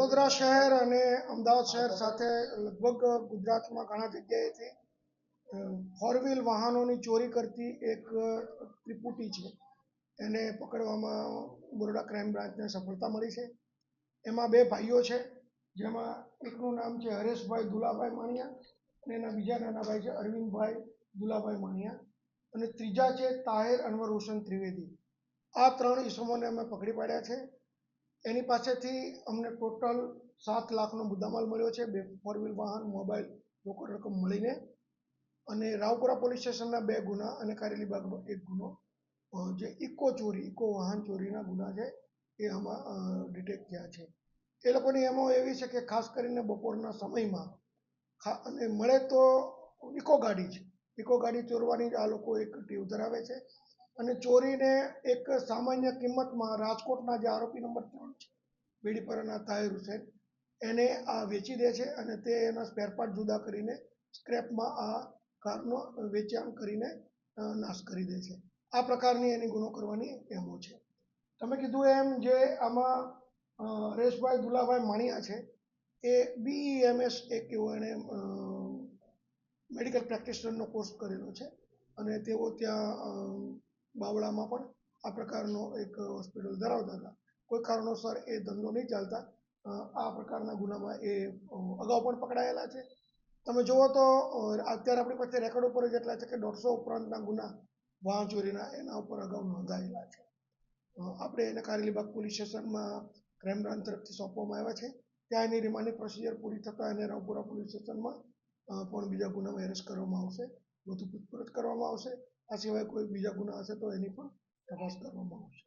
વડોદરા શહેર અને અમદાવાદ શહેર સાથે લગભગ ગુજરાતમાં ઘણા જગ્યાએથી ફોર વ્હીલ વાહનોની ચોરી કરતી એક ત્રિપુટી છે એને પકડવામાં બરોડા ક્રાઇમ બ્રાન્ચને સફળતા મળી છે. એમાં બે ભાઈઓ છે, જેમાં એકનું નામ છે હરેશભાઈ દુલાભાઈ માણિયા અને એના બીજા નાના ભાઈ છે અરવિંદભાઈ દુલાભાઈ માણિયા અને ત્રીજા છે તાહિર અનવર હુસેન ત્રિવેદી. આ ત્રણ ઈસમોને અમે પકડી પાડ્યા છે. એની પાસેથી અમને ટોટલ 7 લાખનો મુદ્દામાલ મળ્યો છે, 2 ફોર વ્હીલ વાહન, મોબાઈલ, રોકડ રકમ મળીને. અને રાવપુરા પોલીસ સ્ટેશનના 2 ગુના અને કારેલીબાગનો 1 ગુનો, જે ઇકો વાહન ચોરીના ગુના છે એ આમાં ડિટેક્ટ થયા છે. એ લોકોની એમો એવી છે કે ખાસ કરીને બપોરના સમયમાં અને મળે તો ઇકો ગાડી ચોરવાની જ આ લોકો એક ટેવ ધરાવે છે. અને ચોરીને એક સામાન્ય કિંમતમાં રાજકોટના જે આરોપી નંબર 3 છે બેડીપરાના તાહિર હુસેન, એને આ વેચી દે છે અને તે એના સ્પેરપાર્ટ જુદા કરીને સ્ક્રેપમાં આ કારનો વેચાણ કરીને નાશ કરી દે છે. આ પ્રકારની એની ગુનો કરવાની એમો છે. તમે કીધું એમ જે આમાં હરેશભાઈ દુલાભાઈ માણિયા છે એ BEMS એક એવો એણે મેડિકલ પ્રેક્ટિશનરનો કોર્સ કરેલો છે અને તેઓ ત્યાં બાવળામાં પણ આ પ્રકારનો એક હોસ્પિટલ ધરાવતા હતા. કોઈ કારણોસર એ ધંધો નહીં ચાલતા આ પ્રકારના ગુનામાં એ અગાઉ પણ પકડાયેલા છે. તમે જુઓ તો અત્યારે આપણી પાસે રેકોર્ડ ઉપર જેટલા છે કે 150 ઉપરાંતના ગુના વાહન ચોરીના એના ઉપર અગાઉ નોંધાયેલા છે. આપણે એને કારેલીબાગ પોલીસ સ્ટેશનમાં ક્રાઇમ બ્રાન્ચ તરફથી સોંપવામાં આવ્યા છે. ત્યાં એની રિમાન્ડની પ્રોસિજર પૂરી થતાં એને રાવપુરા પોલીસ સ્ટેશનમાં પણ બીજા ગુનામાં એરેસ્ટ કરવામાં આવશે, વધુ પૂછપરછ કરવામાં આવશે. આ સિવાય કોઈ બીજા ગુના હશે તો એની પણ તપાસ કરવામાં આવશે.